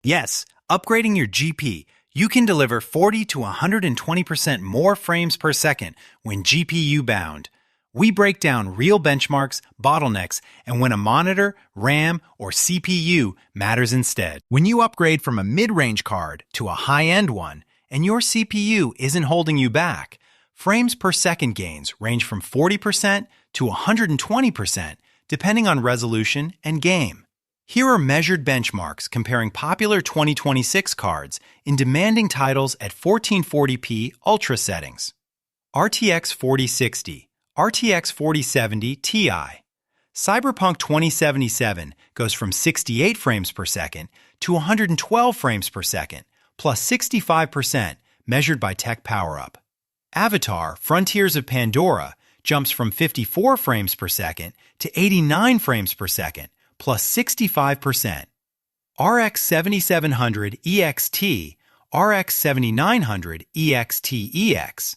Yes, upgrading your GP, you can deliver 40 to 120% more frames per second when GPU bound. We break down real benchmarks, bottlenecks, and when a monitor, RAM, or CPU matters instead. When you upgrade from a mid-range card to a high-end one, and your CPU isn't holding you back, frames per second gains range from 40% to 120%, depending on resolution and game. Here are measured benchmarks comparing popular 2026 cards in demanding titles at 1440p Ultra settings. RTX 4060, RTX 4070 Ti. Cyberpunk 2077 goes from 68 frames per second to 112 frames per second, plus 65% measured by Tech PowerUp. Avatar Frontiers of Pandora jumps from 54 frames per second to 89 frames per second, plus 65%. RX 7700 EXT, RX 7900 EXT-EX.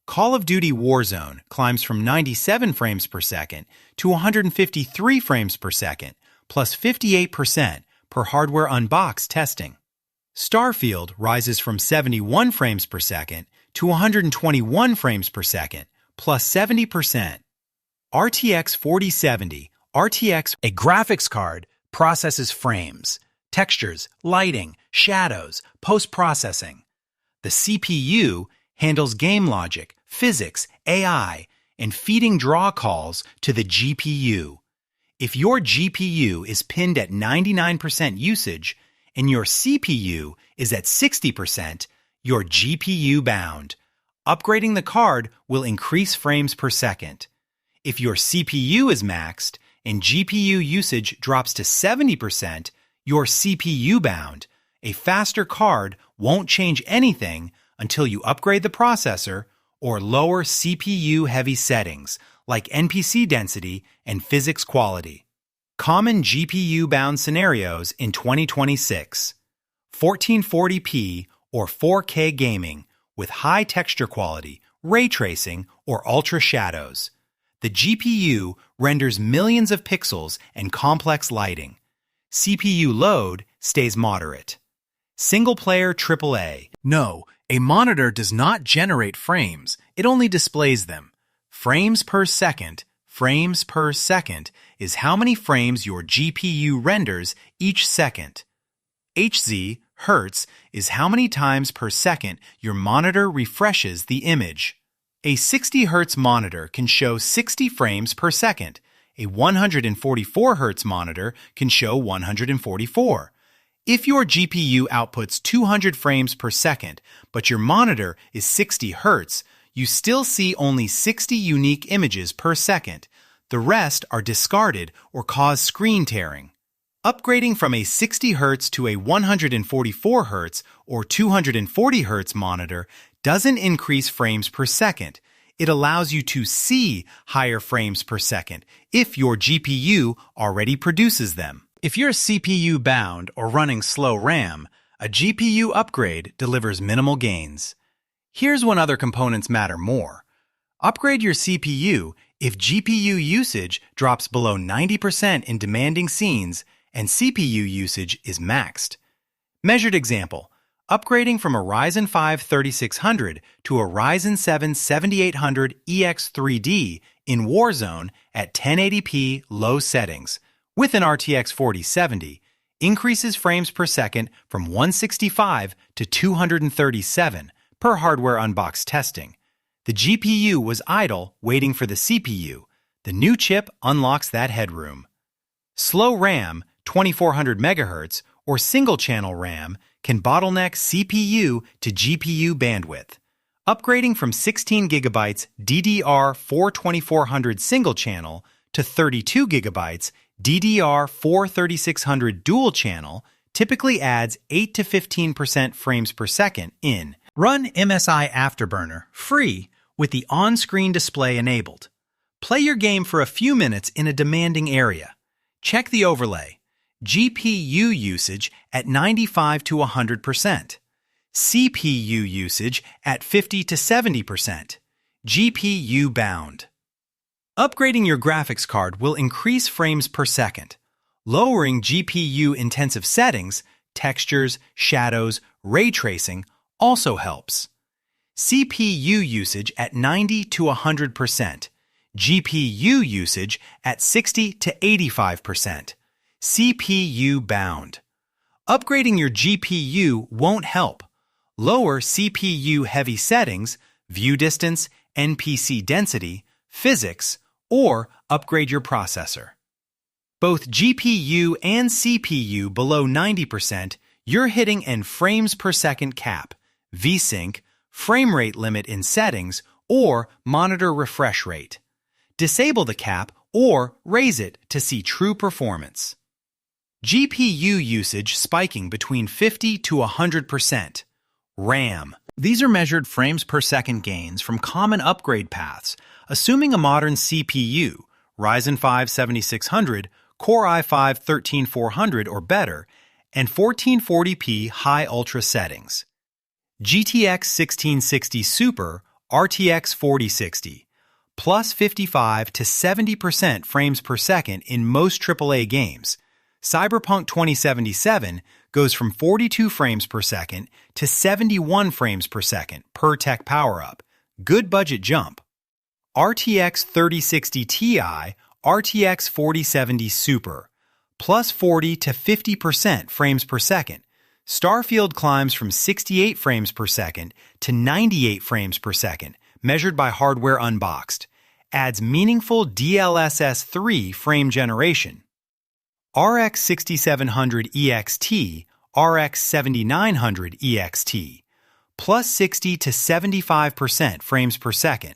Call of Duty Warzone climbs from 97 frames per second to 153 frames per second, plus 58% per Hardware Unboxed testing. Starfield rises from 71 frames per second to 121 frames per second, plus 70%. RTX 4070, RTX, a graphics card, processes frames, textures, lighting, shadows, post-processing. The CPU handles game logic, physics, AI, and feeding draw calls to the GPU. If your GPU is pinned at 99% usage and your CPU is at 60%, you're GPU bound. Upgrading the card will increase frames per second. If your CPU is maxed and GPU usage drops to 70%, you're CPU bound. A faster card won't change anything until you upgrade the processor or lower CPU-heavy settings like NPC density and physics quality. Common GPU-bound scenarios in 2026. 1440p or 4K gaming with high texture quality, ray tracing, or ultra shadows. The GPU renders millions of pixels and complex lighting. CPU load stays moderate. Single-player AAA. No, a monitor does not generate frames, it only displays them. Frames per second is how many frames your GPU renders each second. Hz, Hertz, is how many times per second your monitor refreshes the image. A 60 Hz monitor can show 60 frames per second. A 144 Hz monitor can show 144. If your GPU outputs 200 frames per second, but your monitor is 60 Hz, you still see only 60 unique images per second. The rest are discarded or cause screen tearing. Upgrading from a 60 Hz to a 144 Hz or 240 Hz monitor doesn't increase frames per second. It allows you to see higher frames per second if your GPU already produces them. If you're CPU bound or running slow RAM, a GPU upgrade delivers minimal gains. Here's when other components matter more. Upgrade your CPU if GPU usage drops below 90% in demanding scenes and CPU usage is maxed. Measured example, upgrading from a Ryzen 5 3600 to a Ryzen 7 7800 EX3D in Warzone at 1080p low settings with an RTX 4070 increases frames per second from 165 to 237 per Hardware Unboxed testing. The GPU was idle waiting for the CPU. The new chip unlocks that headroom. Slow RAM, 2400 MHz, or single-channel RAM can bottleneck CPU to GPU bandwidth. Upgrading from 16 GB DDR4 2400 single-channel to 32 GB DDR4 3600 dual-channel typically adds 8 to 15% frames per second in. Run MSI Afterburner free with the on-screen display enabled. Play your game for a few minutes in a demanding area. Check the overlay. GPU usage at 95 to 100%. CPU usage at 50 to 70%. GPU bound. Upgrading your graphics card will increase frames per second. Lowering GPU-intensive settings textures, shadows, ray tracing also helps. CPU usage at 90 to 100%, GPU usage at 60 to 85%, CPU bound. Upgrading your GPU won't help. Lower CPU heavy settings, view distance, NPC density, physics, or upgrade your processor. Both GPU and CPU below 90%, you're hitting an frames per second cap, VSync, frame rate limit in settings, or monitor refresh rate. Disable the cap or raise it to see true performance. GPU usage spiking between 50 to 100%. RAM. These are measured frames per second gains from common upgrade paths, assuming a modern CPU, Ryzen 5 7600, Core i5 13400 or better, and 1440p high ultra settings. GTX 1660 Super, RTX 4060, plus 55 to 70% frames per second in most AAA games. Cyberpunk 2077 goes from 42 frames per second to 71 frames per second per tech power-up. Good budget jump. RTX 3060 Ti, RTX 4070 Super, plus 40 to 50% frames per second. Starfield climbs from 68 frames per second to 98 frames per second, measured by hardware unboxed. Adds meaningful DLSS 3 frame generation. RX 6700 EXT, RX 7900 EXT, plus 60 to 75% frames per second.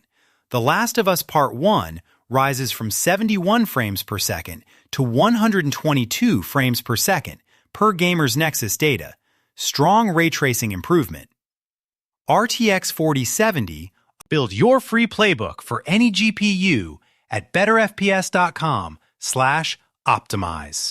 The Last of Us Part 1 rises from 71 frames per second to 122 frames per second, per Gamers Nexus data. Strong ray tracing improvement. RTX 4070. Build your free playbook for any GPU at betterfps.com/optimize.